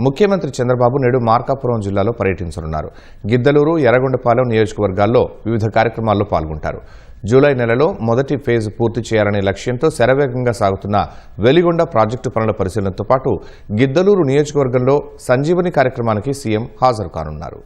ముఖ్యమంత్రి చంద్రబాబు నేడు మార్కాపురం జిల్లాలో పర్యటించనున్నారు. గిద్దలూరు, ఎర్రగొండపాలెం నియోజకవర్గాల్లో వివిధ కార్యక్రమాల్లో పాల్గొంటారు. జూలై నెలలో మొదటి ఫేజ్ పూర్తి చేయాలనే లక్ష్యంతో శరవేగంగా సాగుతున్న వెలిగొండ ప్రాజెక్టు పనుల పరిశీలనతో పాటు గిద్దలూరు నియోజకవర్గంలో సంజీవని కార్యక్రమానికి సీఎం హాజరు కానున్నారు.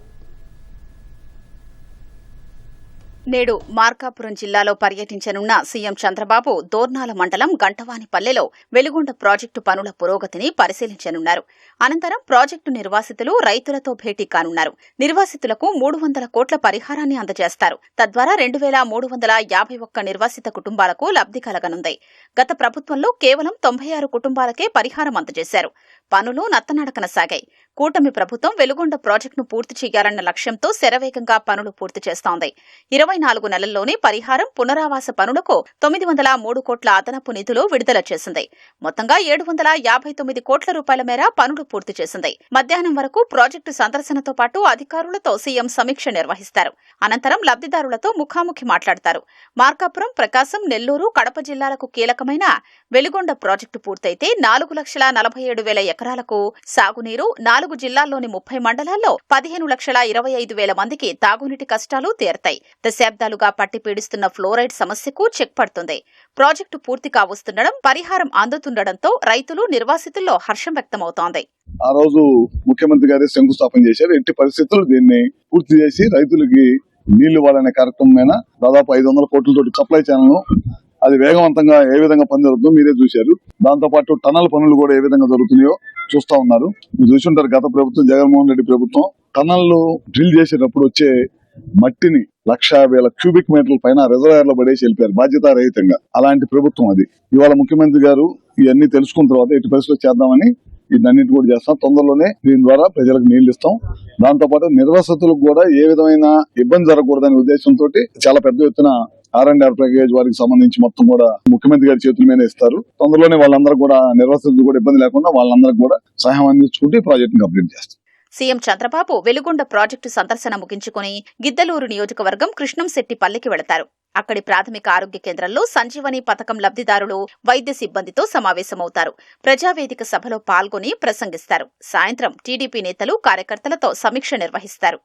నేడు మార్కాపురం జిల్లాలో పర్యటించనున్న సీఎం చంద్రబాబు దోర్నాల మండలం గంటవానిపల్లెలో వెలిగొండ ప్రాజెక్టు పనుల పురోగతిని పరిశీలించనున్నారు. అనంతరం ప్రాజెక్టు నిర్వాసితులు, రైతులతో భేటీ కానున్నారు. నిర్వాసితులకు 300 కోట్ల పరిహారాన్ని అందజేస్తారు. తద్వారా 2351 నిర్వాసిత కుటుంబాలకు లబ్ధి కలగనుంది. గత ప్రభుత్వంలో కేవలం 96 కుటుంబాలకే పరిహారం అందజేశారు. పనులు నత్తనడకన సాగాయి. కూటమి ప్రభుత్వం వెలుగొండ ప్రాజెక్టును పూర్తి చేయాలన్న లక్ష్యంతో శరవేగంగా పనులు పూర్తి చేస్తోంది. 24 నెలల్లోనే పరిహారం, పునరావాస పనులకు 903 కోట్ల అదనపు నిధులు విడుదల చేసింది. మొత్తంగా 759 కోట్ల రూపాయల మేర పనులు పూర్తి చేసింది. మధ్యాహ్నం వరకు ప్రాజెక్టు సందర్శనతో పాటు అధికారులతో సీఎం సమీక్ష నిర్వహిస్తారు. అనంతరం లబ్దిదారులతో ముఖాముఖి మాట్లాడతారు. మార్కాపురం, ప్రకాశం, నెల్లూరు, కడప జిల్లాలకు కీలకమైన వెలిగొండ ప్రాజెక్టు పూర్తయితే 4,47,000 ఎకరాలకు సాగునీరు, 4 జిల్లాల్లోని 30 మండలాల్లో 15,25,000 మందికి తాగునీటి కష్టాలు తీరతాయి. దశాబ్దాలుగా పట్టి పీడిస్తున్న ఫ్లోరైడ్ సమస్యకు చెక్ పడుతుంది. ప్రాజెక్టు పూర్తి కావస్తుండడం, పరిహారం అందుతుండడంతో రైతులు, నిర్వాసితుల్లో హర్షం వ్యక్తమవుతోంది. ఆ రోజు ముఖ్యమంత్రి గారి శంకుస్థాపన చేశారు. ఎట్టి పరిస్థితుల్లో దీన్ని పూర్తి చేసి రైతులకి నీళ్లు ఇవ్వాలనే కార్యక్రమం మీద దాదాపు 500 కోట్లతోటి సప్లై ఛానల్ అది వేగవంతంగా ఏ విధంగా పని జరుగుతుందో మీరే చూశారు. దాంతో పాటు టన్నల్ పనులు కూడా ఏ విధంగా జరుగుతున్నాయో చూస్తా ఉన్నారు. మీరు చూసుంటారు, గత ప్రభుత్వం, జగన్మోహన్ రెడ్డి ప్రభుత్వం టన్నల్లు డ్రిల్ చేసేటప్పుడు వచ్చే మట్టిని 1,50,000 క్యూబిక్ మీటర్ల పైన రిజర్వాయర్ లో పడేసి వెళ్ళిపోయారు బాధ్యతారహితంగా. అలాంటి ప్రభుత్వం అది. ఇవాళ ముఖ్యమంత్రి గారు ఇవన్నీ తెలుసుకున్న తర్వాత ఎట్టి పరిస్థితుల్లో చేద్దామని ఇదన్నిటి కూడా చేస్తాం. తొందరలోనే దీని ద్వారా ప్రజలకు నీళ్లు ఇస్తాం. దాంతో పాటు నిర్వాసితులకు కూడా ఏ విధమైన ఇబ్బంది జరగకూడదనే ఉద్దేశంతో చాలా పెద్ద ఎత్తున R&R ప్యాకేజ్ వారికి సంబంధించి మొత్తం కూడా ముఖ్యమంత్రి గారి చేతుల మీద ఇస్తారు. తొందరలోనే వాళ్ళందరూ కూడా నిర్వాసితులు కూడా ఇబ్బంది లేకుండా వాళ్ళందరికీ కూడా సహాయం అందించుకుంటూ ఈ ప్రాజెక్టును కంప్లీట్ చేస్తారు. సీఎం చంద్రబాబు వెలుగొండ ప్రాజెక్టు సందర్శన ముగించుకుని గిద్దలూరు నియోజకవర్గం కృష్ణంశెట్టిపల్లికి వెళతారు. అక్కడి ప్రాథమిక ఆరోగ్య కేంద్రంలో సంజీవని పథకం లబ్దిదారులు, వైద్య సిబ్బందితో సమావేశమవుతారు. ప్రజావేదిక సభలో పాల్గొని ప్రసంగిస్తారు. సాయంత్రం టీడీపీ నేతలు, కార్యకర్తలతో సమీక్ష నిర్వహిస్తారు.